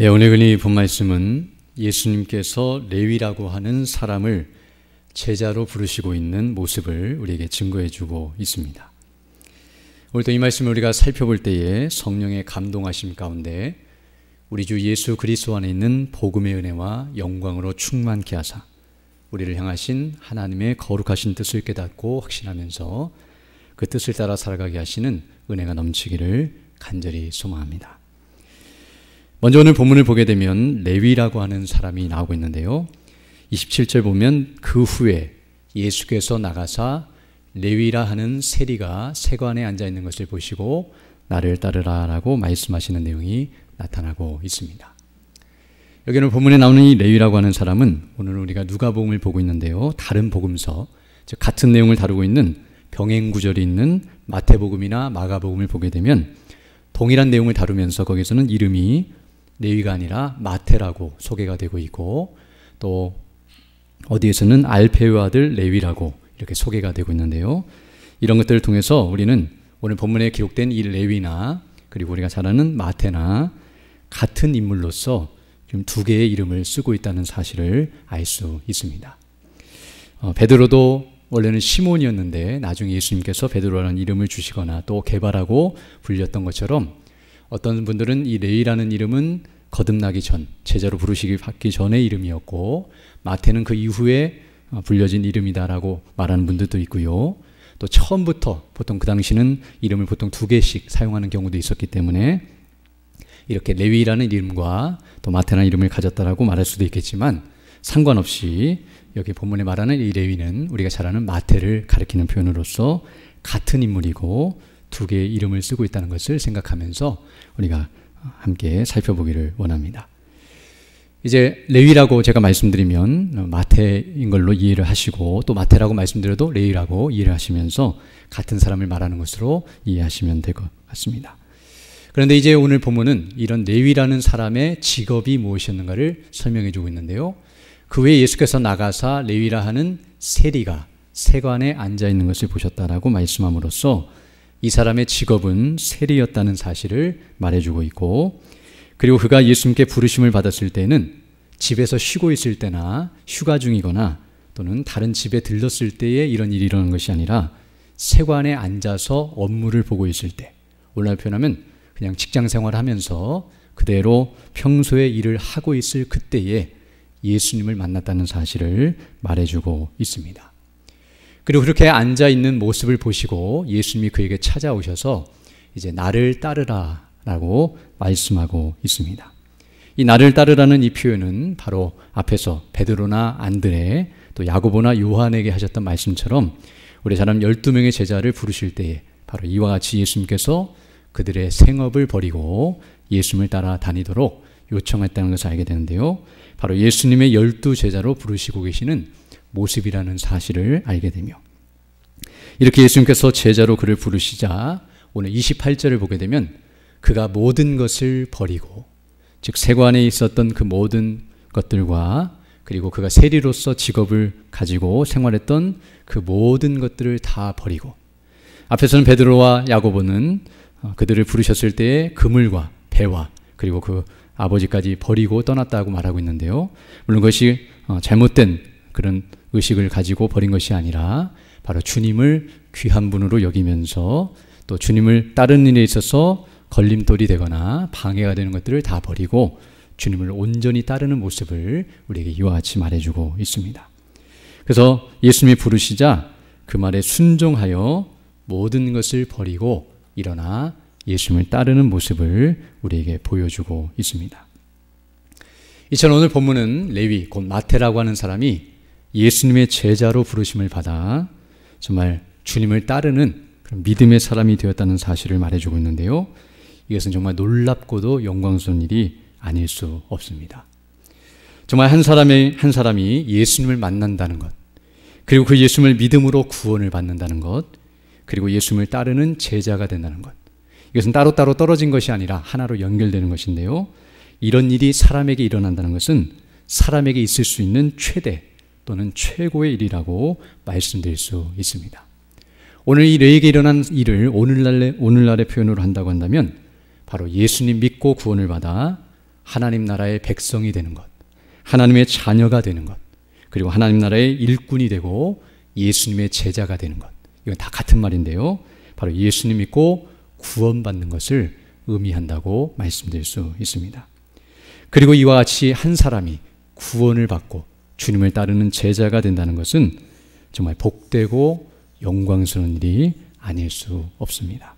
오늘 근이 본 말씀은 예수님께서 레위라고 하는 사람을 제자로 부르시고 있는 모습을 우리에게 증거해 주고 있습니다. 오늘도 이 말씀을 우리가 살펴볼 때에 성령의 감동하심 가운데 우리 주 예수 그리스도 안에 있는 복음의 은혜와 영광으로 충만케 하사 우리를 향하신 하나님의 거룩하신 뜻을 깨닫고 확신하면서 그 뜻을 따라 살아가게 하시는 은혜가 넘치기를 간절히 소망합니다. 먼저 오늘 본문을 보게 되면 레위라고 하는 사람이 나오고 있는데요. 27절 보면 그 후에 예수께서 나가사 레위라 하는 세리가 세관에 앉아있는 것을 보시고 나를 따르라 라고 말씀하시는 내용이 나타나고 있습니다. 여기는 본문에 나오는 이 레위라고 하는 사람은 오늘 우리가 누가복음을 보고 있는데요. 다른 복음서, 즉 같은 내용을 다루고 있는 병행구절이 있는 마태복음이나 마가복음을 보게 되면 동일한 내용을 다루면서 거기서는 이름이 레위가 아니라 마태라고 소개가 되고 있고 또 어디에서는 알페의 아들 레위라고 이렇게 소개가 되고 있는데요. 이런 것들을 통해서 우리는 오늘 본문에 기록된 이 레위나 그리고 우리가 잘 아는 마태나 같은 인물로서 지금 두 개의 이름을 쓰고 있다는 사실을 알 수 있습니다. 베드로도 원래는 시몬이었는데 나중에 예수님께서 베드로라는 이름을 주시거나 또 개발하고 불렸던 것처럼 어떤 분들은 이 레위라는 이름은 거듭나기 전, 제자로 부르시기 받기 전의 이름이었고 마태는 그 이후에 불려진 이름이다라고 말하는 분들도 있고요. 또 처음부터 보통 그 당시는 이름을 보통 두 개씩 사용하는 경우도 있었기 때문에 이렇게 레위라는 이름과 또 마태라는 이름을 가졌다라고 말할 수도 있겠지만 상관없이 여기 본문에 말하는 이 레위는 우리가 잘 아는 마태를 가리키는 표현으로서 같은 인물이고 두 개의 이름을 쓰고 있다는 것을 생각하면서 우리가 함께 살펴보기를 원합니다. 이제 레위라고 제가 말씀드리면 마태인 걸로 이해를 하시고 또 마태라고 말씀드려도 레위라고 이해를 하시면서 같은 사람을 말하는 것으로 이해하시면 될 것 같습니다. 그런데 이제 오늘 본문은 이런 레위라는 사람의 직업이 무엇이었는가를 설명해 주고 있는데요. 그 외에 예수께서 나가사 레위라 하는 세리가 세관에 앉아 있는 것을 보셨다라고 말씀함으로써 이 사람의 직업은 세리였다는 사실을 말해주고 있고 그리고 그가 예수님께 부르심을 받았을 때는 집에서 쉬고 있을 때나 휴가 중이거나 또는 다른 집에 들렀을 때에 이런 일이 일어나는 것이 아니라 세관에 앉아서 업무를 보고 있을 때, 오늘날 표현하면 그냥 직장 생활하면서 그대로 평소에 일을 하고 있을 그때에 예수님을 만났다는 사실을 말해주고 있습니다. 그리고 그렇게 앉아있는 모습을 보시고 예수님이 그에게 찾아오셔서 이제 나를 따르라 라고 말씀하고 있습니다. 이 나를 따르라는 이 표현은 바로 앞에서 베드로나 안드레 또 야고보나 요한에게 하셨던 말씀처럼 우리 잘 아는 12명의 제자를 부르실 때에 바로 이와 같이 예수님께서 그들의 생업을 버리고 예수님을 따라 다니도록 요청했다는 것을 알게 되는데요. 바로 예수님의 12제자로 부르시고 계시는 모습이라는 사실을 알게 되며 이렇게 예수님께서 제자로 그를 부르시자 오늘 28절을 보게 되면 그가 모든 것을 버리고 즉 세관에 있었던 그 모든 것들과 그리고 그가 세리로서 직업을 가지고 생활했던 그 모든 것들을 다 버리고 앞에서는 베드로와 야고보는 그들을 부르셨을 때에 그물과 배와 그리고 그 아버지까지 버리고 떠났다고 말하고 있는데요. 물론 그것이 잘못된 그런 의식을 가지고 버린 것이 아니라 바로 주님을 귀한 분으로 여기면서 또 주님을 따르는 일에 있어서 걸림돌이 되거나 방해가 되는 것들을 다 버리고 주님을 온전히 따르는 모습을 우리에게 이와 같이 말해주고 있습니다. 그래서 예수님이 부르시자 그 말에 순종하여 모든 것을 버리고 일어나 예수님을 따르는 모습을 우리에게 보여주고 있습니다. 이처럼 오늘 본문은 레위 곧 마태라고 하는 사람이 예수님의 제자로 부르심을 받아 정말 주님을 따르는 그런 믿음의 사람이 되었다는 사실을 말해주고 있는데요. 이것은 정말 놀랍고도 영광스러운 일이 아닐 수 없습니다. 정말 한 사람이 예수님을 만난다는 것, 그리고 그 예수님을 믿음으로 구원을 받는다는 것, 그리고 예수님을 따르는 제자가 된다는 것. 이것은 따로따로 떨어진 것이 아니라 하나로 연결되는 것인데요. 이런 일이 사람에게 일어난다는 것은 사람에게 있을 수 있는 최대 또는 최고의 일이라고 말씀드릴 수 있습니다. 오늘 이 레위에게 일어난 일을 오늘날의 표현으로 한다고 한다면 바로 예수님 믿고 구원을 받아 하나님 나라의 백성이 되는 것, 하나님의 자녀가 되는 것, 그리고 하나님 나라의 일꾼이 되고 예수님의 제자가 되는 것. 이건 다 같은 말인데요. 바로 예수님 믿고 구원받는 것을 의미한다고 말씀드릴 수 있습니다. 그리고 이와 같이 한 사람이 구원을 받고 주님을 따르는 제자가 된다는 것은 정말 복되고 영광스러운 일이 아닐 수 없습니다.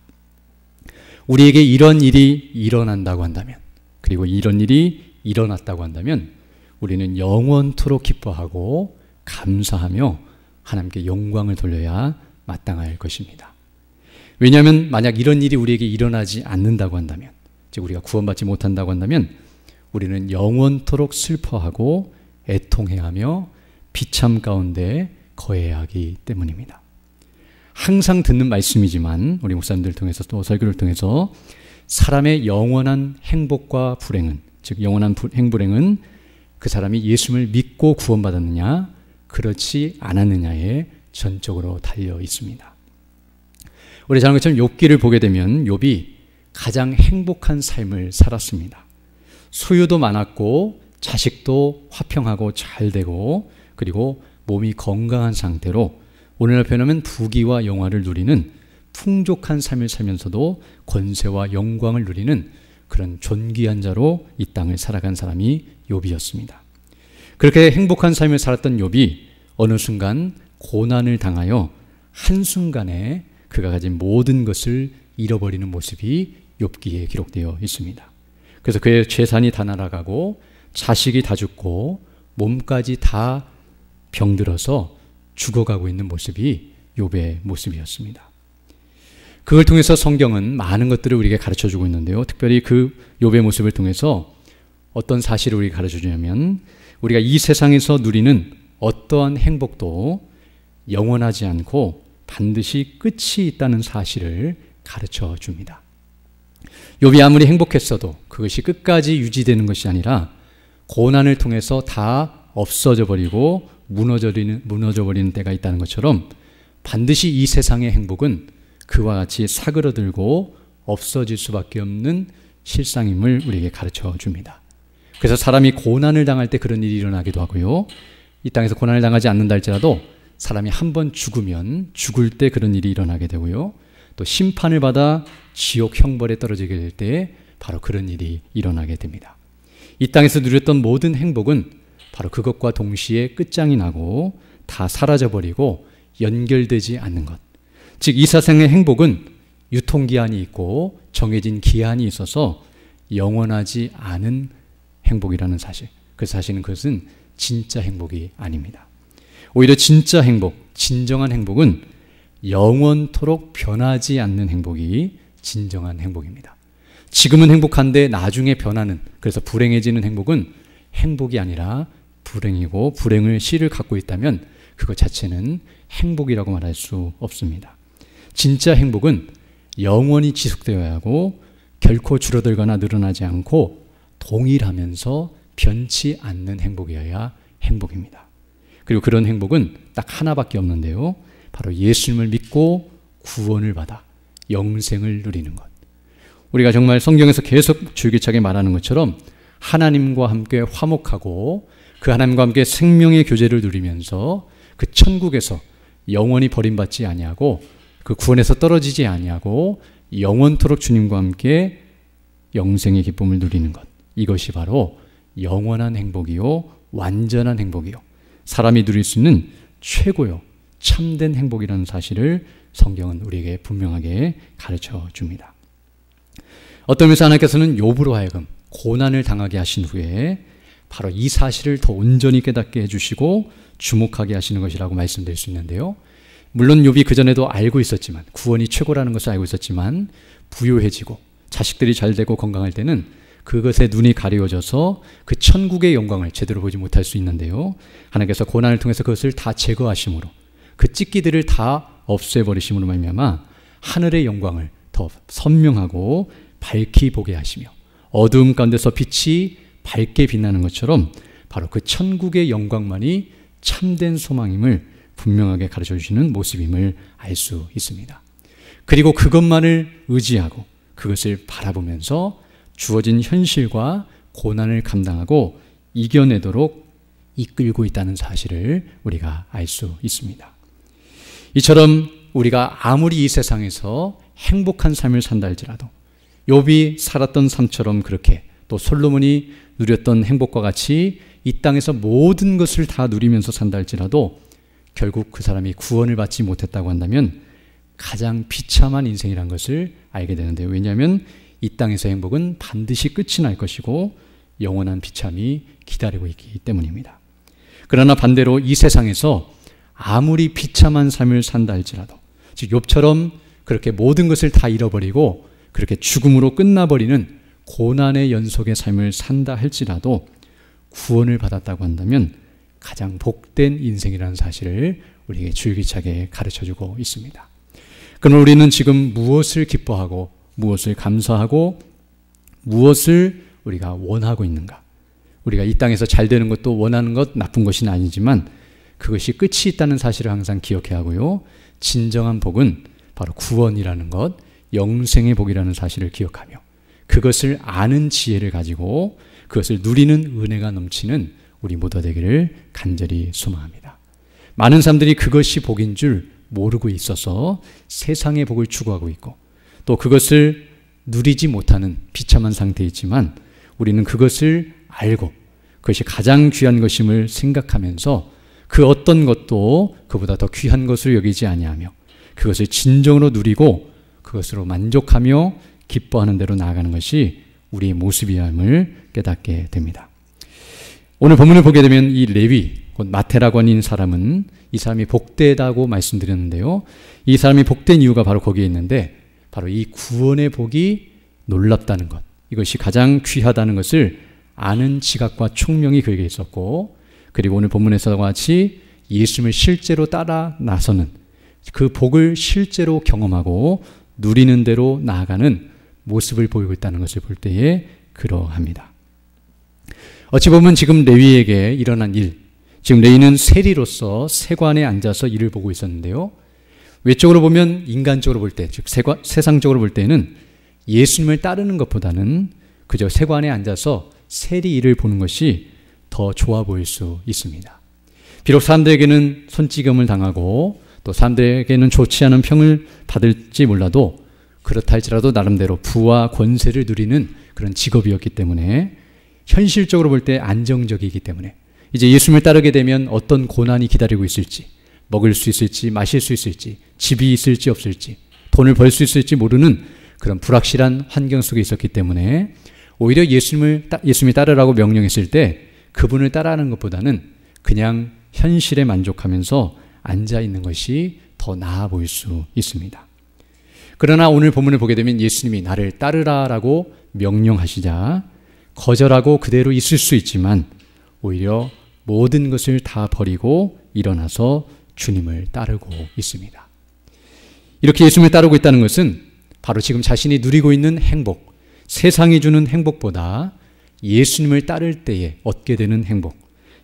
우리에게 이런 일이 일어난다고 한다면, 그리고 이런 일이 일어났다고 한다면 우리는 영원토록 기뻐하고 감사하며 하나님께 영광을 돌려야 마땅할 것입니다. 왜냐하면 만약 이런 일이 우리에게 일어나지 않는다고 한다면, 즉 우리가 구원받지 못한다고 한다면 우리는 영원토록 슬퍼하고 애통해하며 비참 가운데 거해야 하기 때문입니다. 항상 듣는 말씀이지만 우리 목사님들 통해서 또 설교를 통해서 사람의 영원한 행복과 불행은, 즉 영원한 행불행은 그 사람이 예수님을 믿고 구원받았느냐 그렇지 않았느냐에 전적으로 달려 있습니다. 우리 잘 아는 것처럼 욥기를 보게 되면 욥이 가장 행복한 삶을 살았습니다. 소유도 많았고 자식도 화평하고 잘 되고 그리고 몸이 건강한 상태로 오늘날 표현하면 부귀와 영화를 누리는 풍족한 삶을 살면서도 권세와 영광을 누리는 그런 존귀한 자로 이 땅을 살아간 사람이 욥이었습니다. 그렇게 행복한 삶을 살았던 욥이 어느 순간 고난을 당하여 한순간에 그가 가진 모든 것을 잃어버리는 모습이 욥기에 기록되어 있습니다. 그래서 그의 재산이 다 날아가고 자식이 다 죽고 몸까지 다 병들어서 죽어가고 있는 모습이 욥의 모습이었습니다. 그걸 통해서 성경은 많은 것들을 우리에게 가르쳐주고 있는데요. 특별히 그 욥의 모습을 통해서 어떤 사실을 우리에게 가르쳐주냐면 우리가 이 세상에서 누리는 어떠한 행복도 영원하지 않고 반드시 끝이 있다는 사실을 가르쳐 줍니다. 욥이 아무리 행복했어도 그것이 끝까지 유지되는 것이 아니라 고난을 통해서 다 없어져 버리고 무너져 버리는 때가 있다는 것처럼 반드시 이 세상의 행복은 그와 같이 사그러들고 없어질 수밖에 없는 실상임을 우리에게 가르쳐 줍니다. 그래서 사람이 고난을 당할 때 그런 일이 일어나기도 하고요. 이 땅에서 고난을 당하지 않는다 할지라도 사람이 한 번 죽으면 죽을 때 그런 일이 일어나게 되고요. 또 심판을 받아 지옥 형벌에 떨어지게 될 때 바로 그런 일이 일어나게 됩니다. 이 땅에서 누렸던 모든 행복은 바로 그것과 동시에 끝장이 나고 다 사라져버리고 연결되지 않는 것. 즉 이 세상의 행복은 유통기한이 있고 정해진 기한이 있어서 영원하지 않은 행복이라는 사실. 그 사실은 그것은 진짜 행복이 아닙니다. 오히려 진짜 행복, 진정한 행복은 영원토록 변하지 않는 행복이 진정한 행복입니다. 지금은 행복한데 나중에 변하는, 그래서 불행해지는 행복은 행복이 아니라 불행이고 불행을 씨를 갖고 있다면 그것 자체는 행복이라고 말할 수 없습니다. 진짜 행복은 영원히 지속되어야 하고 결코 줄어들거나 늘어나지 않고 동일하면서 변치 않는 행복이어야 행복입니다. 그리고 그런 행복은 딱 하나밖에 없는데요. 바로 예수님을 믿고 구원을 받아 영생을 누리는 것. 우리가 정말 성경에서 계속 줄기차게 말하는 것처럼 하나님과 함께 화목하고 그 하나님과 함께 생명의 교제를 누리면서 그 천국에서 영원히 버림받지 아니하고 그 구원에서 떨어지지 아니하고 영원토록 주님과 함께 영생의 기쁨을 누리는 것. 이것이 바로 영원한 행복이요 완전한 행복이요 사람이 누릴 수 있는 최고요 참된 행복이라는 사실을 성경은 우리에게 분명하게 가르쳐 줍니다. 어떤 면에서 하나님께서는 욥으로 하여금 고난을 당하게 하신 후에 바로 이 사실을 더 온전히 깨닫게 해주시고 주목하게 하시는 것이라고 말씀드릴 수 있는데요. 물론 욥이 그전에도 알고 있었지만, 구원이 최고라는 것을 알고 있었지만 부유해지고 자식들이 잘 되고 건강할 때는 그것에 눈이 가려워져서 그 천국의 영광을 제대로 보지 못할 수 있는데요. 하나님께서 고난을 통해서 그것을 다 제거하심으로, 그 찢기들을 다 없애버리심으로 말미암아 하늘의 영광을 더 선명하고 밝히 보게 하시며 어두움 가운데서 빛이 밝게 빛나는 것처럼 바로 그 천국의 영광만이 참된 소망임을 분명하게 가르쳐 주시는 모습임을 알 수 있습니다. 그리고 그것만을 의지하고 그것을 바라보면서 주어진 현실과 고난을 감당하고 이겨내도록 이끌고 있다는 사실을 우리가 알 수 있습니다. 이처럼 우리가 아무리 이 세상에서 행복한 삶을 산다 할지라도 욥이 살았던 삶처럼 그렇게 또 솔로몬이 누렸던 행복과 같이 이 땅에서 모든 것을 다 누리면서 산다 할지라도 결국 그 사람이 구원을 받지 못했다고 한다면 가장 비참한 인생이란 것을 알게 되는데요. 왜냐하면 이 땅에서의 행복은 반드시 끝이 날 것이고 영원한 비참이 기다리고 있기 때문입니다. 그러나 반대로 이 세상에서 아무리 비참한 삶을 산다 할지라도 즉 욥처럼 그렇게 모든 것을 다 잃어버리고 그렇게 죽음으로 끝나버리는 고난의 연속의 삶을 산다 할지라도 구원을 받았다고 한다면 가장 복된 인생이라는 사실을 우리에게 줄기차게 가르쳐주고 있습니다. 그러나 우리는 지금 무엇을 기뻐하고 무엇을 감사하고 무엇을 우리가 원하고 있는가? 우리가 이 땅에서 잘 되는 것도 원하는 것 나쁜 것이 아니지만 그것이 끝이 있다는 사실을 항상 기억해야 하고요. 진정한 복은 바로 구원이라는 것, 영생의 복이라는 사실을 기억하며 그것을 아는 지혜를 가지고 그것을 누리는 은혜가 넘치는 우리 모두 되기를 간절히 소망합니다. 많은 사람들이 그것이 복인 줄 모르고 있어서 세상의 복을 추구하고 있고 또 그것을 누리지 못하는 비참한 상태에 있지만 우리는 그것을 알고 그것이 가장 귀한 것임을 생각하면서 그 어떤 것도 그보다 더 귀한 것으로 여기지 아니하며 그것을 진정으로 누리고 그것으로 만족하며 기뻐하는 대로 나아가는 것이 우리의 모습이함을 깨닫게 됩니다. 오늘 본문을 보게 되면 이 레위, 곧 마태라고 하는 사람은 이 사람이 복되다고 말씀드렸는데요. 이 사람이 복된 이유가 바로 거기에 있는데 바로 이 구원의 복이 놀랍다는 것, 이것이 가장 귀하다는 것을 아는 지각과 총명이 그에게 있었고 그리고 오늘 본문에서와 같이 예수님을 실제로 따라 나서는 그 복을 실제로 경험하고 누리는 대로 나아가는 모습을 보이고 있다는 것을 볼 때에 그러합니다. 어찌 보면 지금 레위에게 일어난 일, 지금 레위는 세리로서 세관에 앉아서 일을 보고 있었는데요. 외적으로 보면 인간적으로 볼 때, 즉 세상적으로 볼 때는 예수님을 따르는 것보다는 그저 세관에 앉아서 세리 일을 보는 것이 더 좋아 보일 수 있습니다. 비록 사람들에게는 손찌검을 당하고 또 사람들에게는 좋지 않은 평을 받을지 몰라도 그렇다 할지라도 나름대로 부와 권세를 누리는 그런 직업이었기 때문에 현실적으로 볼 때 안정적이기 때문에 이제 예수님을 따르게 되면 어떤 고난이 기다리고 있을지, 먹을 수 있을지 마실 수 있을지, 집이 있을지 없을지, 돈을 벌 수 있을지 모르는 그런 불확실한 환경 속에 있었기 때문에 오히려 예수님을 따르라고 명령했을 때 그분을 따라하는 것보다는 그냥 현실에 만족하면서 앉아있는 것이 더 나아 보일 수 있습니다. 그러나 오늘 본문을 보게 되면 예수님이 나를 따르라라고 명령하시자 거절하고 그대로 있을 수 있지만 오히려 모든 것을 다 버리고 일어나서 주님을 따르고 있습니다. 이렇게 예수님을 따르고 있다는 것은 바로 지금 자신이 누리고 있는 행복, 세상이 주는 행복보다 예수님을 따를 때에 얻게 되는 행복,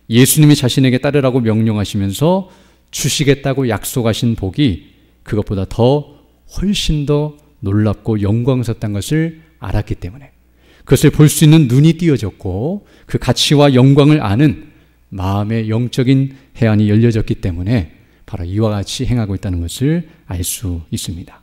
예수님이 자신에게 따르라고 명령하시면서 주시겠다고 약속하신 복이 그것보다 더 훨씬 더 놀랍고 영광스럽다는 것을 알았기 때문에 그것을 볼 수 있는 눈이 띄어졌고 그 가치와 영광을 아는 마음의 영적인 해안이 열려졌기 때문에 바로 이와 같이 행하고 있다는 것을 알 수 있습니다.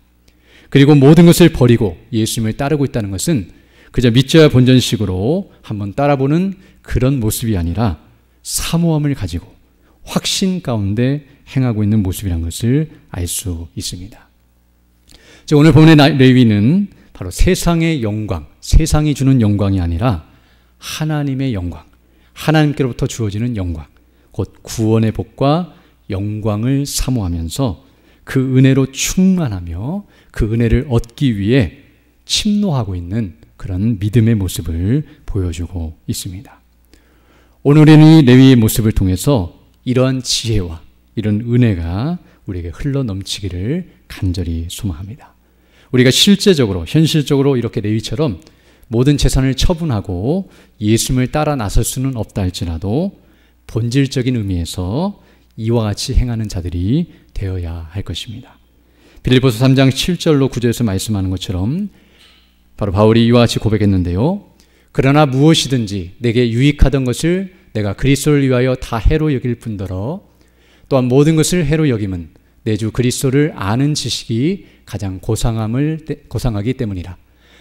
그리고 모든 것을 버리고 예수님을 따르고 있다는 것은 그저 믿져야 본전식으로 한번 따라보는 그런 모습이 아니라 사모함을 가지고 확신 가운데 행하고 있는 모습이라는 것을 알 수 있습니다. 오늘 본문의 레위는 바로 세상의 영광, 세상이 주는 영광이 아니라 하나님의 영광, 하나님께로부터 주어지는 영광, 곧 구원의 복과 영광을 사모하면서 그 은혜로 충만하며 그 은혜를 얻기 위해 침노하고 있는 그런 믿음의 모습을 보여주고 있습니다. 오늘은 이 레위의 모습을 통해서 이러한 지혜와 이런 은혜가 우리에게 흘러넘치기를 간절히 소망합니다. 우리가 실제적으로 현실적으로 이렇게 레위처럼 모든 재산을 처분하고 예수님을 따라 나설 수는 없다 할지라도 본질적인 의미에서 이와 같이 행하는 자들이 되어야 할 것입니다. 빌립보서 3장 7절로 9절에서 말씀하는 것처럼 바로 바울이 이와 같이 고백했는데요. 그러나 무엇이든지 내게 유익하던 것을 내가 그리스도를 위하여 다 해로 여길 뿐더러 또한 모든 것을 해로 여김은 내 주 그리스도를 아는 지식이 가장 고상하기 때문이라.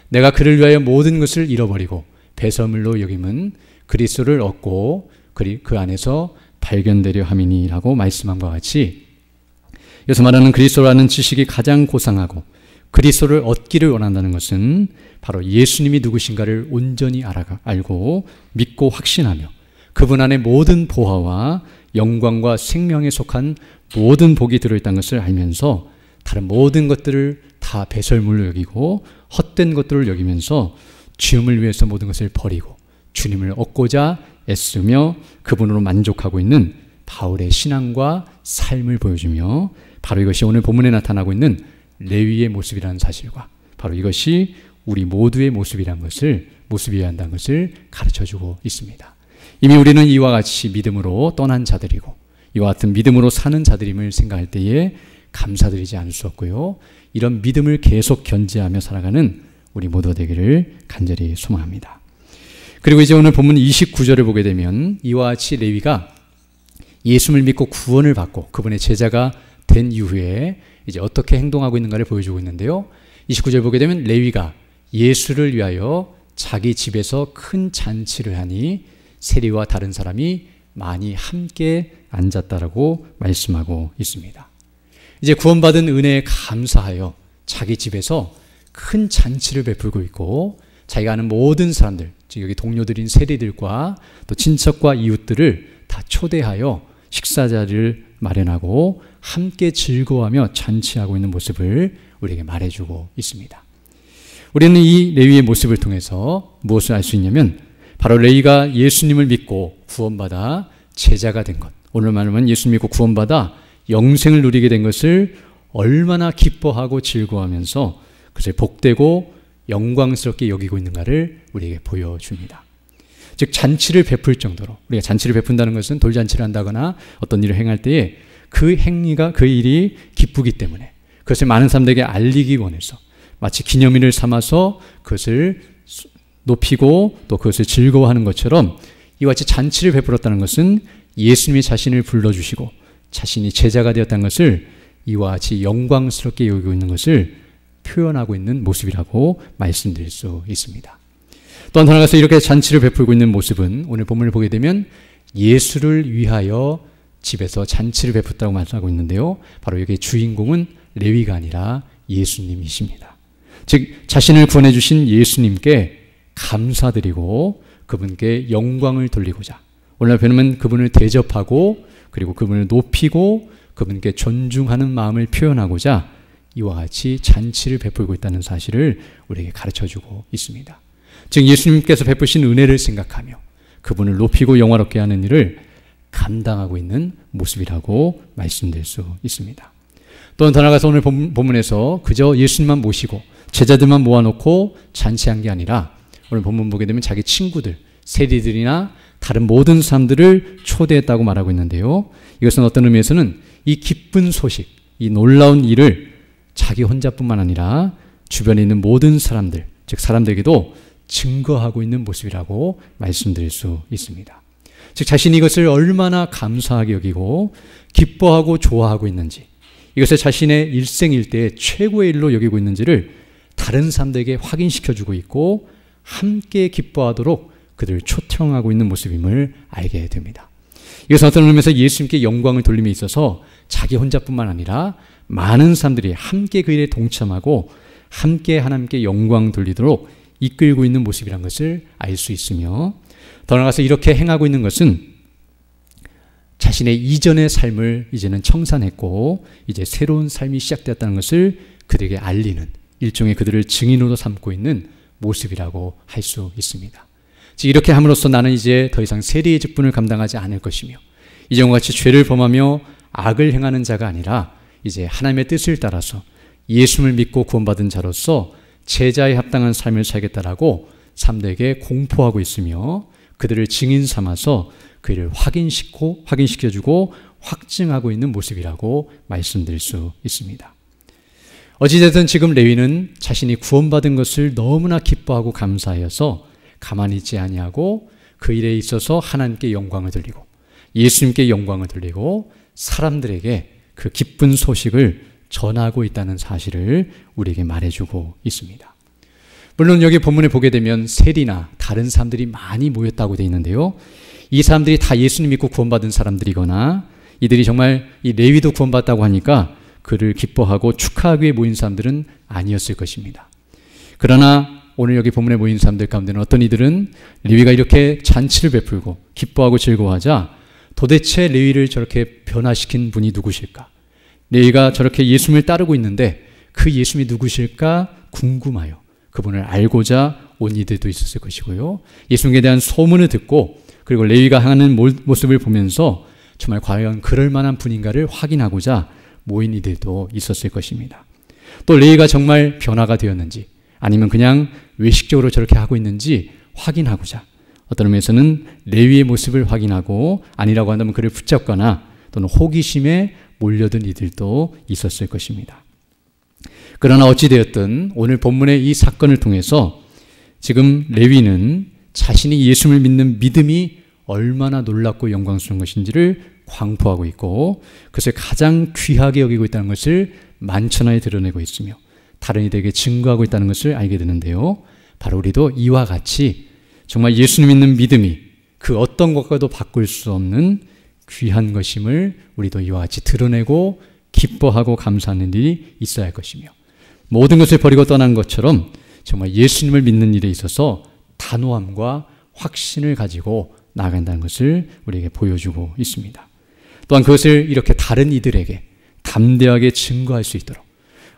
내가 그를 위하여 모든 것을 잃어버리고 배설물로 여김은 그리스도를 얻고 그 안에서 발견되려 함이니라고 말씀한 것과 같이, 여기서 말하는 그리스도라는 지식이 가장 고상하고 그리스도를 얻기를 원한다는 것은 바로 예수님이 누구신가를 온전히 알고 믿고 확신하며 그분 안에 모든 보화와 영광과 생명에 속한 모든 복이 들어있다는 것을 알면서 다른 모든 것들을 다 배설물로 여기고 헛된 것들을 여기면서 주님을 위해서 모든 것을 버리고 주님을 얻고자 애쓰며 그분으로 만족하고 있는 바울의 신앙과 삶을 보여주며, 바로 이것이 오늘 본문에 나타나고 있는 레위의 모습이라는 사실과 바로 이것이 우리 모두의 모습이어야 한다는 것을 가르쳐주고 있습니다. 이미 우리는 이와 같이 믿음으로 떠난 자들이고 이와 같은 믿음으로 사는 자들임을 생각할 때에 감사드리지 않을 수 없고요, 이런 믿음을 계속 견지하며 살아가는 우리 모두 되기를 간절히 소망합니다. 그리고 이제 오늘 본문 29절을 보게 되면 이와 같이 레위가 예수를 믿고 구원을 받고 그분의 제자가 된 이후에 이제 어떻게 행동하고 있는가를 보여주고 있는데요, 29절 보게 되면 레위가 예수를 위하여 자기 집에서 큰 잔치를 하니 세리와 다른 사람이 많이 함께 앉았다라고 말씀하고 있습니다. 이제 구원받은 은혜에 감사하여 자기 집에서 큰 잔치를 베풀고 있고 자기가 아는 모든 사람들, 즉 여기 동료들인 세리들과 또 친척과 이웃들을 다 초대하여 식사 자리를 마련하고 함께 즐거워하며 잔치하고 있는 모습을 우리에게 말해주고 있습니다. 우리는 이 레위의 모습을 통해서 무엇을 알 수 있냐면 바로 레위가 예수님을 믿고 구원받아 제자가 된 것, 오늘 말하면 예수님 믿고 구원받아 영생을 누리게 된 것을 얼마나 기뻐하고 즐거워하면서 그것을 복되고 영광스럽게 여기고 있는가를 우리에게 보여줍니다. 즉 잔치를 베풀 정도로, 우리가 잔치를 베푼다는 것은 돌잔치를 한다거나 어떤 일을 행할 때에 그 행위가, 그 일이 기쁘기 때문에 그것을 많은 사람들에게 알리기 원해서 마치 기념일을 삼아서 그것을 높이고 또 그것을 즐거워하는 것처럼 이와 같이 잔치를 베풀었다는 것은 예수님이 자신을 불러주시고 자신이 제자가 되었다는 것을 이와 같이 영광스럽게 여기고 있는 것을 표현하고 있는 모습이라고 말씀드릴 수 있습니다. 또 한 나아가서 이렇게 잔치를 베풀고 있는 모습은 오늘 본문을 보게 되면 예수를 위하여 집에서 잔치를 베풀었다고 말하고 있는데요, 바로 여기의 주인공은 레위가 아니라 예수님이십니다. 즉 자신을 구원해 주신 예수님께 감사드리고 그분께 영광을 돌리고자, 오늘 보면 그분을 대접하고 그리고 그분을 높이고 그분께 존중하는 마음을 표현하고자 이와 같이 잔치를 베풀고 있다는 사실을 우리에게 가르쳐주고 있습니다. 즉 예수님께서 베푸신 은혜를 생각하며 그분을 높이고 영화롭게 하는 일을 감당하고 있는 모습이라고 말씀드릴 수 있습니다. 또 더 나아가서 오늘 본문에서 그저 예수님만 모시고 제자들만 모아놓고 잔치한 게 아니라 오늘 본문 보게 되면 자기 친구들, 세리들이나 다른 모든 사람들을 초대했다고 말하고 있는데요, 이것은 어떤 의미에서는 이 기쁜 소식, 이 놀라운 일을 자기 혼자뿐만 아니라 주변에 있는 모든 사람들, 즉 사람들에게도 증거하고 있는 모습이라고 말씀드릴 수 있습니다. 즉 자신이 이것을 얼마나 감사하게 여기고 기뻐하고 좋아하고 있는지, 이것을 자신의 일생일대의 최고의 일로 여기고 있는지를 다른 사람들에게 확인시켜주고 있고 함께 기뻐하도록 그들을 초청하고 있는 모습임을 알게 됩니다. 이것은 어떤 의미에서 예수님께 영광을 돌림에 있어서 자기 혼자뿐만 아니라 많은 사람들이 함께 그 일에 동참하고 함께 하나님께 영광 돌리도록 이끌고 있는 모습이란 것을 알 수 있으며, 더 나아가서 이렇게 행하고 있는 것은 자신의 이전의 삶을 이제는 청산했고 이제 새로운 삶이 시작되었다는 것을 그들에게 알리는 일종의 그들을 증인으로 삼고 있는 모습이라고 할 수 있습니다. 즉 이렇게 함으로써 나는 이제 더 이상 세리의 직분을 감당하지 않을 것이며 이전과 같이 죄를 범하며 악을 행하는 자가 아니라 이제 하나님의 뜻을 따라서 예수를 믿고 구원받은 자로서 제자에 합당한 삶을 살겠다라고 사람들에게 공포하고 있으며 그들을 증인 삼아서 그 일을 확인시켜주고 확증하고 있는 모습이라고 말씀드릴 수 있습니다. 어찌됐든 지금 레위는 자신이 구원받은 것을 너무나 기뻐하고 감사하여서 가만히 있지 아니하고 그 일에 있어서 하나님께 영광을 돌리고 예수님께 영광을 돌리고 사람들에게 그 기쁜 소식을 전하고 있다는 사실을 우리에게 말해주고 있습니다. 물론 여기 본문에 보게 되면 세리나 다른 사람들이 많이 모였다고 되어 있는데요. 이 사람들이 다 예수님 믿고 구원받은 사람들이거나 이들이 정말 이 레위도 구원받았다고 하니까 그를 기뻐하고 축하하기 위해 모인 사람들은 아니었을 것입니다. 그러나 오늘 여기 본문에 모인 사람들 가운데는 어떤 이들은 레위가 이렇게 잔치를 베풀고 기뻐하고 즐거워하자 도대체 레위를 저렇게 변화시킨 분이 누구실까? 레위가 저렇게 예수님을 따르고 있는데 그 예수님이 누구실까 궁금하여 그분을 알고자 온 이들도 있었을 것이고요. 예수님에 대한 소문을 듣고 그리고 레위가 하는 모습을 보면서 정말 과연 그럴 만한 분인가를 확인하고자 모인 이들도 있었을 것입니다. 또 레위가 정말 변화가 되었는지 아니면 그냥 외식적으로 저렇게 하고 있는지 확인하고자 어떤 의미에서는 레위의 모습을 확인하고 아니라고 한다면 그를 붙잡거나 또는 호기심에 몰려든 이들도 있었을 것입니다. 그러나 어찌되었든 오늘 본문의 이 사건을 통해서 지금 레위는 자신이 예수를 믿는 믿음이 얼마나 놀랍고 영광스러운 것인지를 광포하고 있고 그것을 가장 귀하게 여기고 있다는 것을 만천하에 드러내고 있으며 다른 이들에게 증거하고 있다는 것을 알게 되는데요. 바로 우리도 이와 같이 정말 예수님 믿는 믿음이 그 어떤 것과도 바꿀 수 없는 귀한 것임을 우리도 이와 같이 드러내고 기뻐하고 감사하는 일이 있어야 할 것이며 모든 것을 버리고 떠난 것처럼 정말 예수님을 믿는 일에 있어서 단호함과 확신을 가지고 나아간다는 것을 우리에게 보여주고 있습니다. 또한 그것을 이렇게 다른 이들에게 담대하게 증거할 수 있도록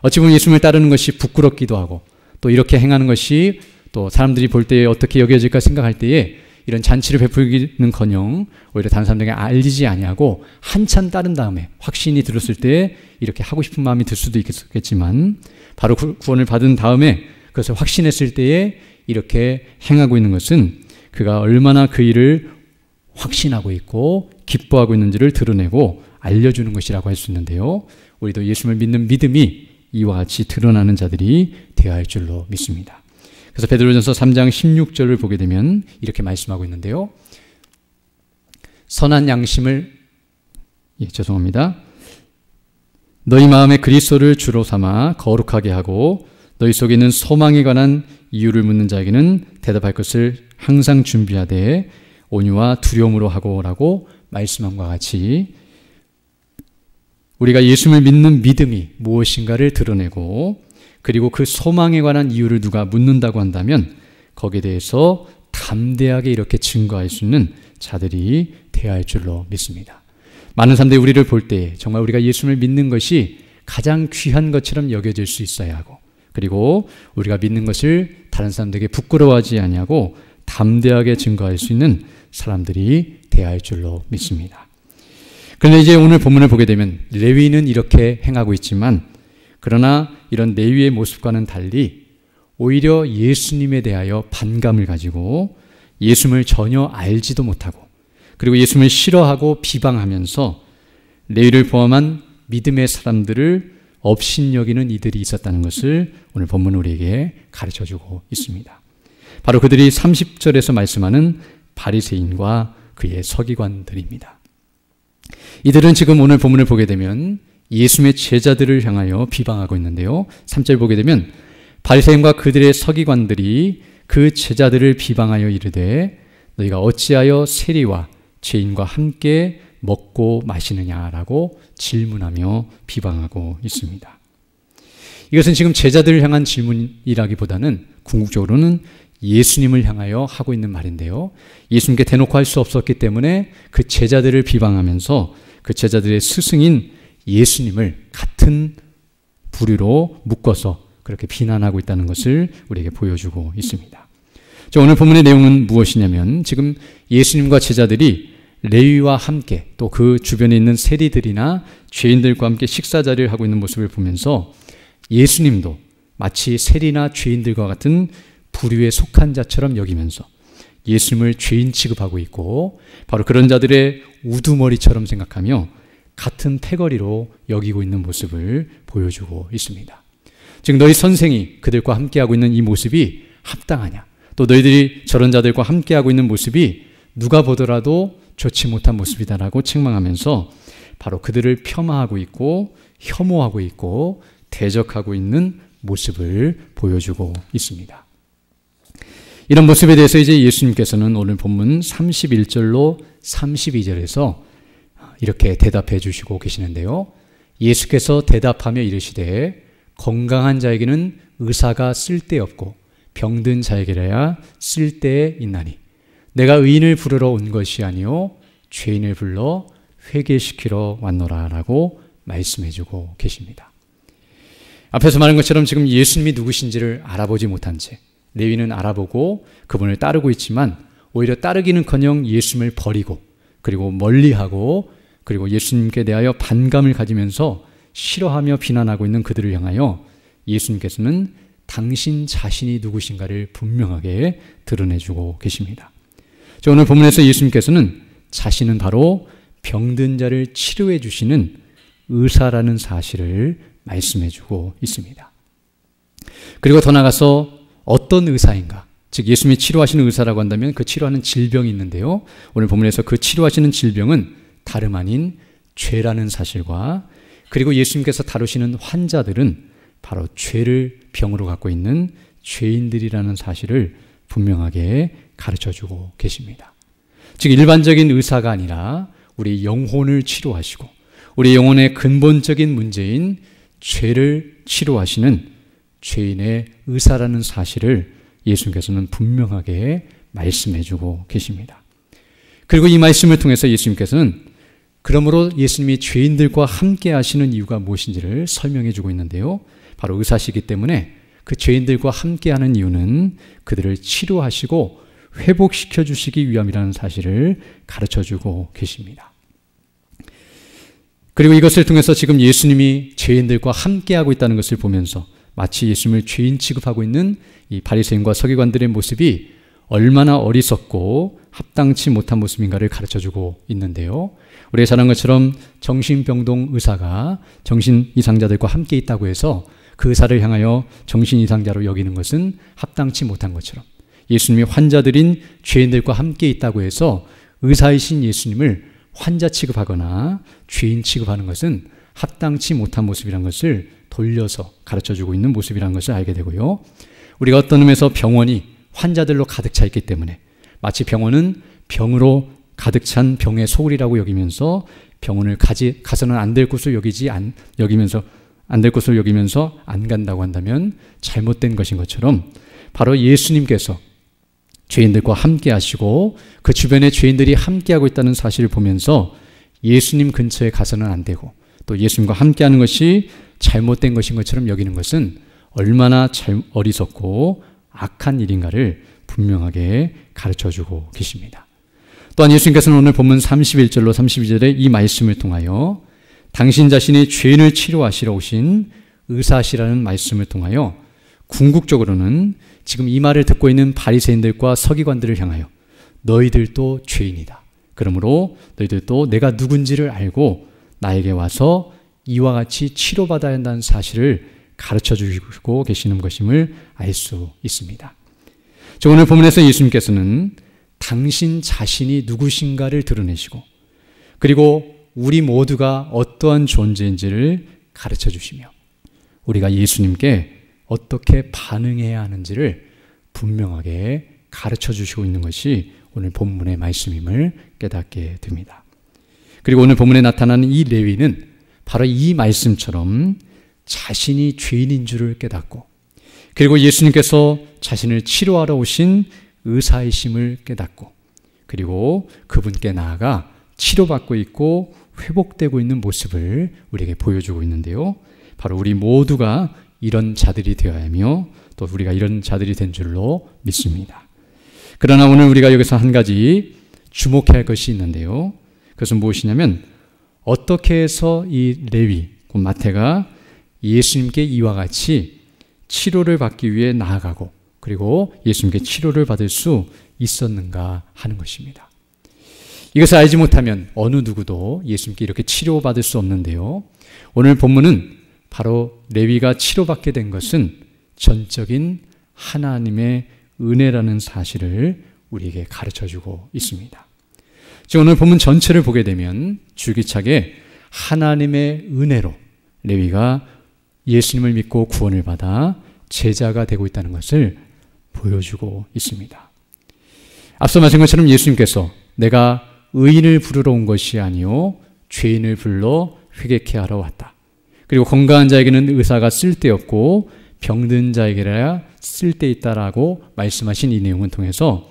어찌 보면 예수님을 따르는 것이 부끄럽기도 하고 또 이렇게 행하는 것이 또 사람들이 볼 때에 어떻게 여겨질까 생각할 때에 이런 잔치를 베풀기는커녕 오히려 다른 사람들에게 알리지 아니하고 한참 따른 다음에 확신이 들었을 때 이렇게 하고 싶은 마음이 들 수도 있겠지만 바로 구원을 받은 다음에 그것을 확신했을 때에 이렇게 행하고 있는 것은 그가 얼마나 그 일을 확신하고 있고 기뻐하고 있는지를 드러내고 알려주는 것이라고 할 수 있는데요. 우리도 예수님을 믿는 믿음이 이와 같이 드러나는 자들이 되어야 할 줄로 믿습니다. 그래서 베드로전서 3장 16절을 보게 되면 이렇게 말씀하고 있는데요. 선한 양심을 너희 마음에 그리스도를 주로 삼아 거룩하게 하고 너희 속에 있는 소망에 관한 이유를 묻는 자에게는 대답할 것을 항상 준비하되 온유와 두려움으로 하고라고 말씀함과 같이 우리가 예수님을 믿는 믿음이 무엇인가를 드러내고 그리고 그 소망에 관한 이유를 누가 묻는다고 한다면 거기에 대해서 담대하게 이렇게 증거할 수 있는 자들이 되어야 할 줄로 믿습니다. 많은 사람들이 우리를 볼 때 정말 우리가 예수님을 믿는 것이 가장 귀한 것처럼 여겨질 수 있어야 하고 그리고 우리가 믿는 것을 다른 사람들에게 부끄러워하지 아니하고 담대하게 증거할 수 있는 사람들이 되어야 할 줄로 믿습니다. 그런데 이제 오늘 본문을 보게 되면 레위는 이렇게 행하고 있지만 그러나 이런 레위의 모습과는 달리 오히려 예수님에 대하여 반감을 가지고 예수님을 전혀 알지도 못하고 그리고 예수님을 싫어하고 비방하면서 레위를 포함한 믿음의 사람들을 업신여기는 이들이 있었다는 것을 오늘 본문은 우리에게 가르쳐주고 있습니다. 바로 그들이 30절에서 말씀하는 바리새인과 그의 서기관들입니다. 이들은 지금 오늘 본문을 보게 되면 예수님의 제자들을 향하여 비방하고 있는데요. 3절 보게 되면 바리새인과 그들의 서기관들이 그 제자들을 비방하여 이르되 너희가 어찌하여 세리와 죄인과 함께 먹고 마시느냐라고 질문하며 비방하고 있습니다. 이것은 지금 제자들을 향한 질문이라기보다는 궁극적으로는 예수님을 향하여 하고 있는 말인데요. 예수님께 대놓고 할 수 없었기 때문에 그 제자들을 비방하면서 그 제자들의 스승인 예수님을 같은 부류로 묶어서 그렇게 비난하고 있다는 것을 우리에게 보여주고 있습니다. 오늘 본문의 내용은 무엇이냐면 지금 예수님과 제자들이 레위와 함께 또 그 주변에 있는 세리들이나 죄인들과 함께 식사 자리를 하고 있는 모습을 보면서 예수님도 마치 세리나 죄인들과 같은 부류에 속한 자처럼 여기면서 예수님을 죄인 취급하고 있고 바로 그런 자들의 우두머리처럼 생각하며 같은 패거리로 여기고 있는 모습을 보여주고 있습니다. 즉 너희 선생이 그들과 함께하고 있는 이 모습이 합당하냐 또 너희들이 저런 자들과 함께하고 있는 모습이 누가 보더라도 좋지 못한 모습이다라고 책망하면서 바로 그들을 폄하하고 있고 혐오하고 있고 대적하고 있는 모습을 보여주고 있습니다. 이런 모습에 대해서 이제 예수님께서는 오늘 본문 31절로 32절에서 이렇게 대답해 주시고 계시는데요. 예수께서 대답하며 이르시되 건강한 자에게는 의사가 쓸데없고 병든 자에게라야 쓸데에 있나니 내가 의인을 부르러 온 것이 아니요 죄인을 불러 회개시키러 왔노라 라고 말씀해 주고 계십니다. 앞에서 말한 것처럼 지금 예수님이 누구신지를 알아보지 못한 채 레위는 알아보고 그분을 따르고 있지만 오히려 따르기는커녕 예수님을 버리고 그리고 멀리하고 그리고 예수님께 대하여 반감을 가지면서 싫어하며 비난하고 있는 그들을 향하여 예수님께서는 당신 자신이 누구신가를 분명하게 드러내주고 계십니다. 오늘 본문에서 예수님께서는 자신은 바로 병든 자를 치료해 주시는 의사라는 사실을 말씀해 주고 있습니다. 그리고 더 나아가서 어떤 의사인가, 즉 예수님이 치료하시는 의사라고 한다면 그 치료하는 질병이 있는데요. 오늘 본문에서 그 치료하시는 질병은 다름 아닌 죄라는 사실과 그리고 예수님께서 다루시는 환자들은 바로 죄를 병으로 갖고 있는 죄인들이라는 사실을 분명하게 가르쳐주고 계십니다. 즉 일반적인 의사가 아니라 우리 영혼을 치료하시고 우리 영혼의 근본적인 문제인 죄를 치료하시는 죄인의 의사라는 사실을 예수님께서는 분명하게 말씀해주고 계십니다. 그리고 이 말씀을 통해서 예수님께서는 그러므로 예수님이 죄인들과 함께 하시는 이유가 무엇인지를 설명해 주고 있는데요. 바로 의사시기 때문에 그 죄인들과 함께 하는 이유는 그들을 치료하시고 회복시켜 주시기 위함이라는 사실을 가르쳐 주고 계십니다. 그리고 이것을 통해서 지금 예수님이 죄인들과 함께하고 있다는 것을 보면서 마치 예수님을 죄인 취급하고 있는 이 바리새인과 서기관들의 모습이 얼마나 어리석고 합당치 못한 모습인가를 가르쳐주고 있는데요. 우리가 잘 아는 것처럼 정신병동 의사가 정신 이상자들과 함께 있다고 해서 그 의사를 향하여 정신 이상자로 여기는 것은 합당치 못한 것처럼 예수님이 환자들인 죄인들과 함께 있다고 해서 의사이신 예수님을 환자 취급하거나 죄인 취급하는 것은 합당치 못한 모습이라는 것을 돌려서 가르쳐주고 있는 모습이라는 것을 알게 되고요. 우리가 어떤 의미에서 병원이 환자들로 가득 차 있기 때문에 마치 병원은 병으로 가득 찬 병의 소굴이라고 여기면서 병원을 가서는 안 될 곳을 여기면서 안 될 곳을 여기면서 안 간다고 한다면 잘못된 것인 것처럼 바로 예수님께서 죄인들과 함께 하시고 그 주변에 죄인들이 함께하고 있다는 사실을 보면서 예수님 근처에 가서는 안 되고 또 예수님과 함께하는 것이 잘못된 것인 것처럼 여기는 것은 얼마나 어리석고 악한 일인가를 분명하게 가르쳐주고 계십니다. 또한 예수님께서는 오늘 본문 31절로 32절의 이 말씀을 통하여 당신 자신이 죄인을 치료하시러 오신 의사시라는 말씀을 통하여 궁극적으로는 지금 이 말을 듣고 있는 바리새인들과 서기관들을 향하여 너희들도 죄인이다. 그러므로 너희들도 내가 누군지를 알고 나에게 와서 이와 같이 치료받아야 한다는 사실을 가르쳐주시고 계시는 것임을 알 수 있습니다. 오늘 본문에서 예수님께서는 당신 자신이 누구신가를 드러내시고 그리고 우리 모두가 어떠한 존재인지를 가르쳐 주시며 우리가 예수님께 어떻게 반응해야 하는지를 분명하게 가르쳐 주시고 있는 것이 오늘 본문의 말씀임을 깨닫게 됩니다. 그리고 오늘 본문에 나타나는 이 레위는 바로 이 말씀처럼 자신이 죄인인 줄을 깨닫고 그리고 예수님께서 자신을 치료하러 오신 의사이심을 깨닫고 그리고 그분께 나아가 치료받고 있고 회복되고 있는 모습을 우리에게 보여주고 있는데요. 바로 우리 모두가 이런 자들이 되어야 하며 또 우리가 이런 자들이 된 줄로 믿습니다. 그러나 오늘 우리가 여기서 한 가지 주목해야 할 것이 있는데요. 그것은 무엇이냐면 어떻게 해서 이 레위, 마태가 예수님께 이와 같이 치료를 받기 위해 나아가고 그리고 예수님께 치료를 받을 수 있었는가 하는 것입니다. 이것을 알지 못하면 어느 누구도 예수님께 이렇게 치료받을 수 없는데요. 오늘 본문은 바로 레위가 치료받게 된 것은 전적인 하나님의 은혜라는 사실을 우리에게 가르쳐주고 있습니다. 지금 오늘 본문 전체를 보게 되면 줄기차게 하나님의 은혜로 레위가 예수님을 믿고 구원을 받아 제자가 되고 있다는 것을 보여주고 있습니다. 앞서 말씀한 것처럼 예수님께서 내가 의인을 부르러 온 것이 아니요 죄인을 불러 회개케 하러 왔다. 그리고 건강한 자에게는 의사가 쓸데없고 병든 자에게라 쓸데있다라고 말씀하신 이 내용을 통해서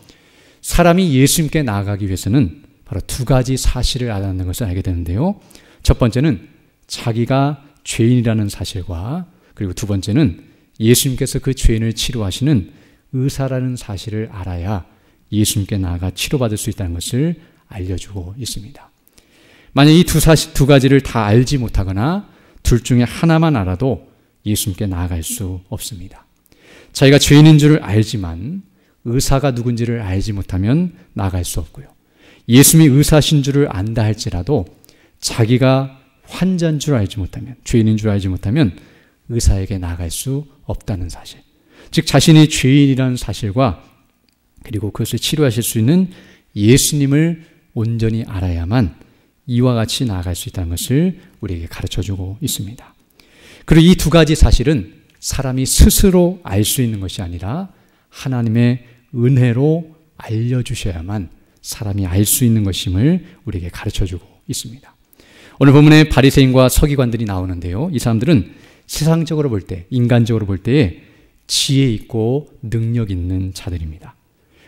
사람이 예수님께 나아가기 위해서는 바로 두 가지 사실을 알아내는 것을 알게 되는데요. 첫 번째는 자기가 죄인이라는 사실과 그리고 두 번째는 예수님께서 그 죄인을 치료하시는 의사라는 사실을 알아야 예수님께 나아가 치료받을 수 있다는 것을 알려주고 있습니다. 만약 이 두 가지를 다 알지 못하거나 둘 중에 하나만 알아도 예수님께 나아갈 수 없습니다. 자기가 죄인인 줄을 알지만 의사가 누군지를 알지 못하면 나아갈 수 없고요. 예수님이 의사신 줄을 안다 할지라도 자기가 환자인 줄 알지 못하면, 죄인인 줄 알지 못하면 의사에게 나아갈 수 없다는 사실. 즉 자신이 죄인이라는 사실과 그리고 그것을 치료하실 수 있는 예수님을 온전히 알아야만 이와 같이 나아갈 수 있다는 것을 우리에게 가르쳐주고 있습니다. 그리고 이 두 가지 사실은 사람이 스스로 알 수 있는 것이 아니라 하나님의 은혜로 알려주셔야만 사람이 알 수 있는 것임을 우리에게 가르쳐주고 있습니다. 오늘 본문에 바리새인과 서기관들이 나오는데요. 이 사람들은 세상적으로 볼 때, 인간적으로 볼 때에 지혜 있고 능력 있는 자들입니다.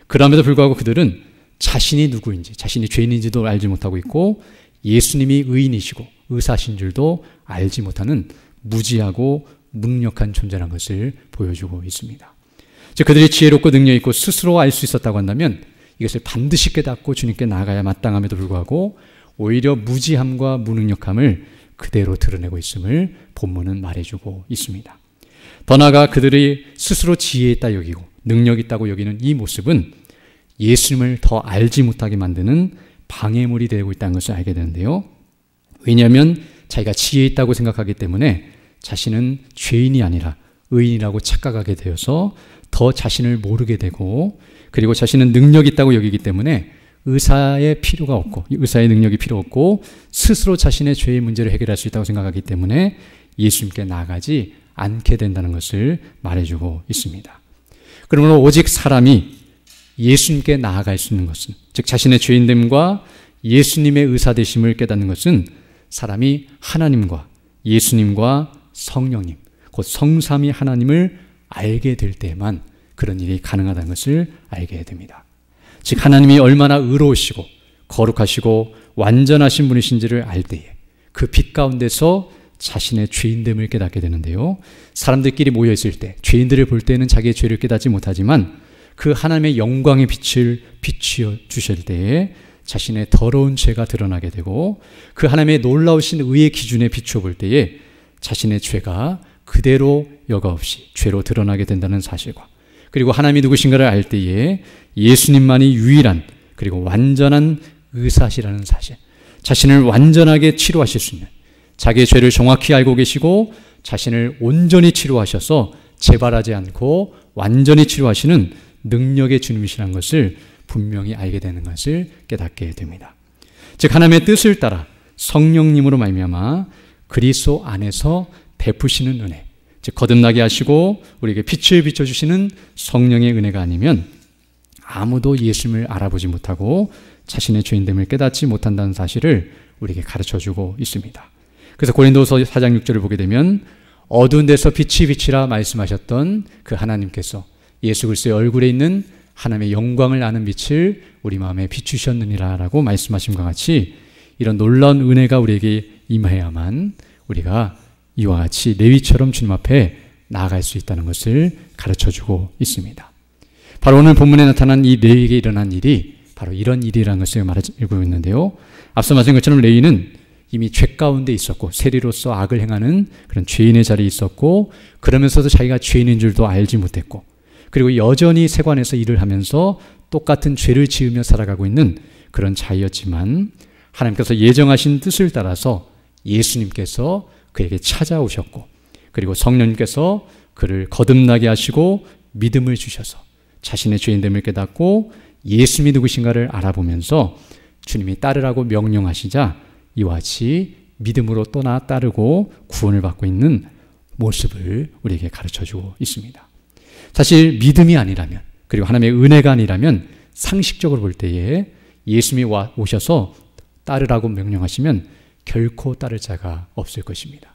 그럼에도 불구하고 그들은 자신이 누구인지, 자신이 죄인인지도 알지 못하고 있고 예수님이 의인이시고 의사신 줄도 알지 못하는 무지하고 무능력한 존재라는 것을 보여주고 있습니다. 즉 그들이 지혜롭고 능력 있고 스스로 알 수 있었다고 한다면 이것을 반드시 깨닫고 주님께 나아가야 마땅함에도 불구하고 오히려 무지함과 무능력함을 그대로 드러내고 있음을 본문은 말해주고 있습니다. 더 나아가 그들이 스스로 지혜 있다 여기고 능력 있다고 여기는 이 모습은 예수님을 더 알지 못하게 만드는 방해물이 되고 있다는 것을 알게 되는데요. 왜냐하면 자기가 지혜 있다고 생각하기 때문에 자신은 죄인이 아니라 의인이라고 착각하게 되어서 더 자신을 모르게 되고 그리고 자신은 능력이 있다고 여기기 때문에 의사의 필요가 없고 의사의 능력이 필요 없고 스스로 자신의 죄의 문제를 해결할 수 있다고 생각하기 때문에 예수님께 나아가지 않게 된다는 것을 말해주고 있습니다. 그러므로 오직 사람이 예수님께 나아갈 수 있는 것은 즉 자신의 죄인됨과 예수님의 의사되심을 깨닫는 것은 사람이 하나님과 예수님과 성령님 곧 성삼위 하나님을 알게 될 때만 그런 일이 가능하다는 것을 알게 됩니다. 즉 하나님이 얼마나 의로우시고 거룩하시고 완전하신 분이신지를 알 때에 그 빛 가운데서 자신의 죄인됨을 깨닫게 되는데요. 사람들끼리 모여있을 때 죄인들을 볼 때는 자기의 죄를 깨닫지 못하지만 그 하나님의 영광의 빛을 비추어 주실 때에 자신의 더러운 죄가 드러나게 되고 그 하나님의 놀라우신 의의 기준에 비추어 볼 때에 자신의 죄가 그대로 여과 없이 죄로 드러나게 된다는 사실과 그리고 하나님이 누구신가를 알 때에 예수님만이 유일한 그리고 완전한 의사시라는 사실, 자신을 완전하게 치료하실 수 있는 자기의 죄를 정확히 알고 계시고 자신을 온전히 치료하셔서 재발하지 않고 완전히 치료하시는 능력의 주님이시라는 것을 분명히 알게 되는 것을 깨닫게 됩니다. 즉 하나님의 뜻을 따라 성령님으로 말미암아 그리스도 안에서 베푸시는 은혜, 즉 거듭나게 하시고 우리에게 빛을 비춰주시는 성령의 은혜가 아니면 아무도 예수님을 알아보지 못하고 자신의 죄인됨을 깨닫지 못한다는 사실을 우리에게 가르쳐주고 있습니다. 그래서 고린도서 4장 6절을 보게 되면 어두운 데서 빛이 비치라 말씀하셨던 그 하나님께서 예수 그리스도의 얼굴에 있는 하나님의 영광을 아는 빛을 우리 마음에 비추셨느니라 라고 말씀하심과 같이 이런 놀라운 은혜가 우리에게 임해야만 우리가 이와 같이 레위처럼 주님 앞에 나아갈 수 있다는 것을 가르쳐주고 있습니다. 바로 오늘 본문에 나타난 이 레위에게 일어난 일이 바로 이런 일이라는 것을 말하고 있는데요. 앞서 말씀한 것처럼 레위는 이미 죄 가운데 있었고 세리로서 악을 행하는 그런 죄인의 자리에 있었고 그러면서도 자기가 죄인인 줄도 알지 못했고 그리고 여전히 세관에서 일을 하면서 똑같은 죄를 지으며 살아가고 있는 그런 자였지만 하나님께서 예정하신 뜻을 따라서 예수님께서 그에게 찾아오셨고 그리고 성령님께서 그를 거듭나게 하시고 믿음을 주셔서 자신의 죄인됨을 깨닫고 예수님이 누구신가를 알아보면서 주님이 따르라고 명령하시자 이와 같이 믿음으로 떠나 따르고 구원을 받고 있는 모습을 우리에게 가르쳐주고 있습니다. 사실 믿음이 아니라면, 그리고 하나님의 은혜가 아니라면 상식적으로 볼 때에 예수님이 오셔서 따르라고 명령하시면 결코 따를 자가 없을 것입니다.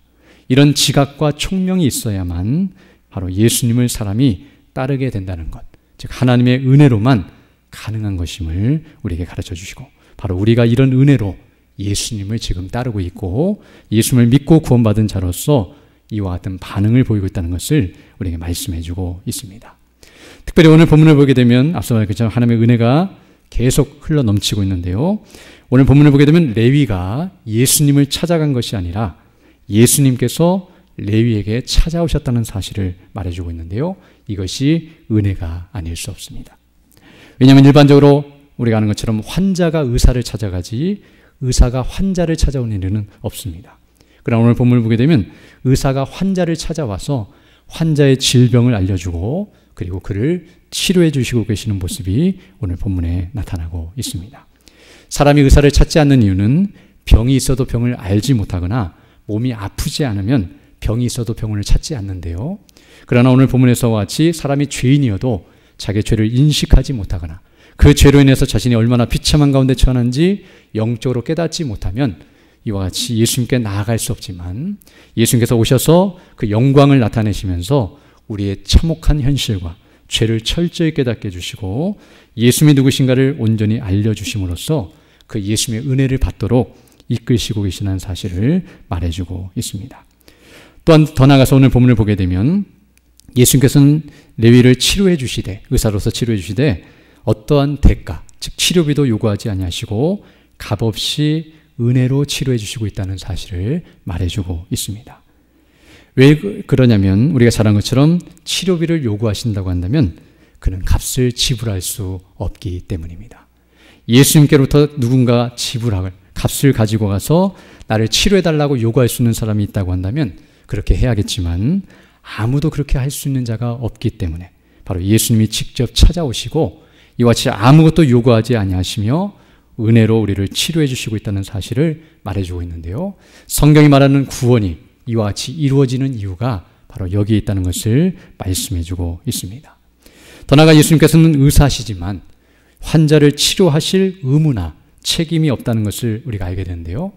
이런 지각과 총명이 있어야만 바로 예수님을 사람이 따르게 된다는 것, 즉 하나님의 은혜로만 가능한 것임을 우리에게 가르쳐 주시고, 바로 우리가 이런 은혜로 예수님을 지금 따르고 있고 예수님을 믿고 구원받은 자로서 이와 같은 반응을 보이고 있다는 것을 우리에게 말씀해 주고 있습니다. 특별히 오늘 본문을 보게 되면 앞서 말한 것처럼 하나님의 은혜가 계속 흘러 넘치고 있는데요. 오늘 본문을 보게 되면 레위가 예수님을 찾아간 것이 아니라 예수님께서 레위에게 찾아오셨다는 사실을 말해주고 있는데요. 이것이 은혜가 아닐 수 없습니다. 왜냐하면 일반적으로 우리가 아는 것처럼 환자가 의사를 찾아가지 의사가 환자를 찾아오는 일은 없습니다. 그러나 오늘 본문을 보게 되면 의사가 환자를 찾아와서 환자의 질병을 알려주고 그리고 그를 치료해 주시고 계시는 모습이 오늘 본문에 나타나고 있습니다. 사람이 의사를 찾지 않는 이유는 병이 있어도 병을 알지 못하거나 몸이 아프지 않으면 병이 있어도 병원을 찾지 않는데요. 그러나 오늘 본문에서와 같이 사람이 죄인이어도 자기의 죄를 인식하지 못하거나 그 죄로 인해서 자신이 얼마나 비참한 가운데 처한지 영적으로 깨닫지 못하면 이와 같이 예수님께 나아갈 수 없지만 예수님께서 오셔서 그 영광을 나타내시면서 우리의 참혹한 현실과 죄를 철저히 깨닫게 해주시고 예수님이 누구신가를 온전히 알려주심으로써 그 예수님의 은혜를 받도록 이끌시고 계시는 사실을 말해주고 있습니다. 또한 더 나아가서 오늘 본문을 보게 되면 예수님께서는 레위를 치료해 주시되, 의사로서 치료해 주시되 어떠한 대가, 즉 치료비도 요구하지 아니하시고 값없이 은혜로 치료해 주시고 있다는 사실을 말해주고 있습니다. 왜 그러냐면 우리가 잘 아는 것처럼 치료비를 요구하신다고 한다면 그는 값을 지불할 수 없기 때문입니다. 예수님께로부터 누군가 지불할 값을 가지고 가서 나를 치료해달라고 요구할 수 있는 사람이 있다고 한다면 그렇게 해야겠지만 아무도 그렇게 할 수 있는 자가 없기 때문에 바로 예수님이 직접 찾아오시고 이와 같이 아무것도 요구하지 아니하시며 은혜로 우리를 치료해 주시고 있다는 사실을 말해주고 있는데요. 성경이 말하는 구원이 이와 같이 이루어지는 이유가 바로 여기에 있다는 것을 말씀해주고 있습니다. 더 나아가 예수님께서는 의사시지만 환자를 치료하실 의무나 책임이 없다는 것을 우리가 알게 되는데요.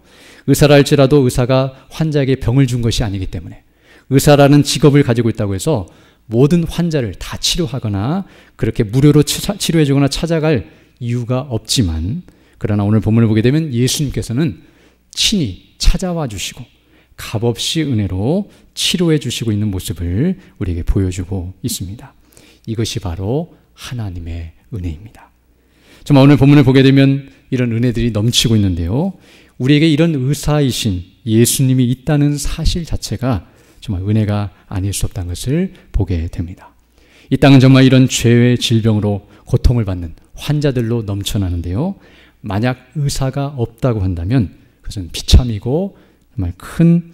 의사라 할지라도 의사가 환자에게 병을 준 것이 아니기 때문에 의사라는 직업을 가지고 있다고 해서 모든 환자를 다 치료하거나 그렇게 무료로 치료해 주거나 찾아갈 이유가 없지만, 그러나 오늘 본문을 보게 되면 예수님께서는 친히 찾아와 주시고 값없이 은혜로 치료해 주시고 있는 모습을 우리에게 보여주고 있습니다. 이것이 바로 하나님의 은혜입니다. 정말 오늘 본문을 보게 되면 이런 은혜들이 넘치고 있는데요. 우리에게 이런 의사이신 예수님이 있다는 사실 자체가 정말 은혜가 아닐 수 없다는 것을 보게 됩니다. 이 땅은 정말 이런 죄의 질병으로 고통을 받는 환자들로 넘쳐나는데요. 만약 의사가 없다고 한다면 그것은 비참이고 정말 큰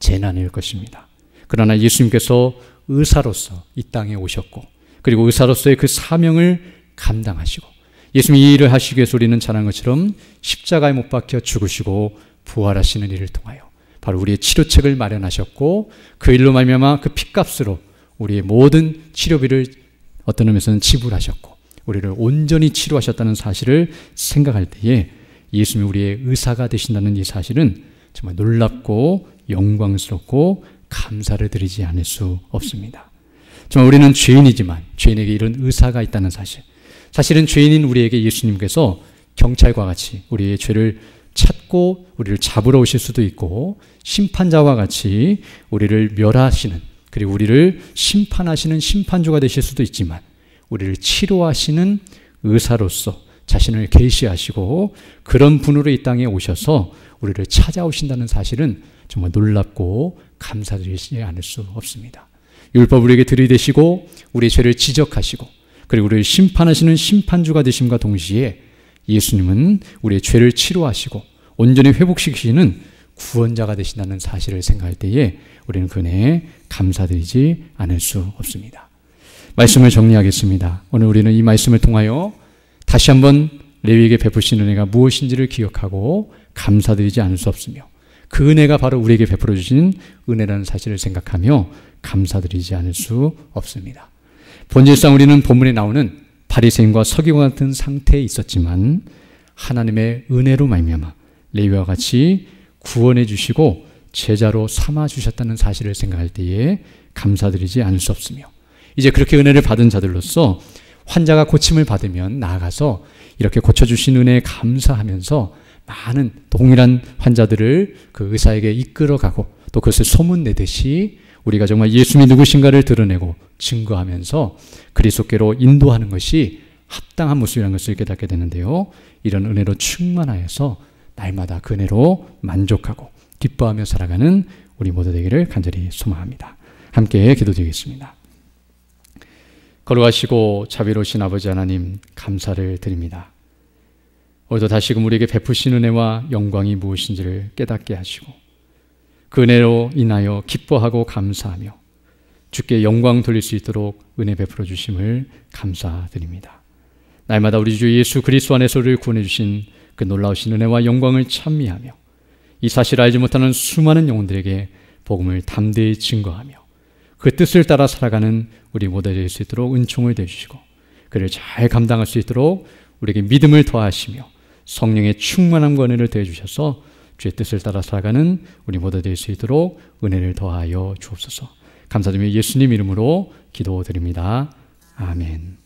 재난일 것입니다. 그러나 예수님께서 의사로서 이 땅에 오셨고 그리고 의사로서의 그 사명을 감당하시고 예수님이 이 일을 하시기 위해서 우리는 잘 아는 것처럼 십자가에 못 박혀 죽으시고 부활하시는 일을 통하여 바로 우리의 치료책을 마련하셨고 그 일로 말미암아 그 핏값으로 우리의 모든 치료비를 어떤 의미에서는 지불하셨고 우리를 온전히 치료하셨다는 사실을 생각할 때에 예수님이 우리의 의사가 되신다는 이 사실은 정말 놀랍고 영광스럽고 감사를 드리지 않을 수 없습니다. 정말 우리는 죄인이지만 죄인에게 이런 의사가 있다는 사실, 사실은 죄인인 우리에게 예수님께서 경찰과 같이 우리의 죄를 찾고 우리를 잡으러 오실 수도 있고 심판자와 같이 우리를 멸하시는 그리고 우리를 심판하시는 심판주가 되실 수도 있지만 우리를 치료하시는 의사로서 자신을 계시하시고 그런 분으로 이 땅에 오셔서 우리를 찾아오신다는 사실은 정말 놀랍고 감사드리지 않을 수 없습니다. 율법을 우리에게 들이대시고 우리의 죄를 지적하시고 그리고 우리를 심판하시는 심판주가 되심과 동시에 예수님은 우리의 죄를 치료하시고 온전히 회복시키시는 구원자가 되신다는 사실을 생각할 때에 우리는 그 은혜에 감사드리지 않을 수 없습니다. 말씀을 정리하겠습니다. 오늘 우리는 이 말씀을 통하여 다시 한번 레위에게 베푸신 은혜가 무엇인지를 기억하고 감사드리지 않을 수 없으며 그 은혜가 바로 우리에게 베풀어 주신 은혜라는 사실을 생각하며 감사드리지 않을 수 없습니다. 본질상 우리는 본문에 나오는 바리새인과 서기관 같은 상태에 있었지만 하나님의 은혜로 말미암아 레위와 같이 구원해 주시고 제자로 삼아 주셨다는 사실을 생각할 때에 감사드리지 않을 수 없으며 이제 그렇게 은혜를 받은 자들로서 환자가 고침을 받으면 나아가서 이렇게 고쳐주신 은혜에 감사하면서 많은 동일한 환자들을 그 의사에게 이끌어가고 또 그것을 소문내듯이 우리가 정말 예수님이 누구신가를 드러내고 증거하면서 그리스도께로 인도하는 것이 합당한 모습이라는 것을 깨닫게 되는데요. 이런 은혜로 충만하여서 날마다 그 은혜로 만족하고 기뻐하며 살아가는 우리 모두 되기를 간절히 소망합니다. 함께 기도드리겠습니다. 거룩하시고 자비로우신 아버지 하나님 감사를 드립니다. 오늘도 다시금 우리에게 베푸신 은혜와 영광이 무엇인지를 깨닫게 하시고 그 은혜로 인하여 기뻐하고 감사하며 주께 영광 돌릴 수 있도록 은혜 베풀어 주심을 감사드립니다. 날마다 우리 주 예수 그리스도 안에서 우리를 구원해 주신 그 놀라우신 은혜와 영광을 찬미하며 이 사실을 알지 못하는 수많은 영혼들에게 복음을 담대히 증거하며 그 뜻을 따라 살아가는 우리 모두가 될 수 있도록 은총을 대주시고 그를 잘 감당할 수 있도록 우리에게 믿음을 더하시며 성령의 충만함과 은혜를 더해 주셔서 주의 뜻을 따라 살아가는 우리 모두 될 수 있도록 은혜를 더하여 주옵소서. 감사드리며 예수님 이름으로 기도드립니다. 아멘.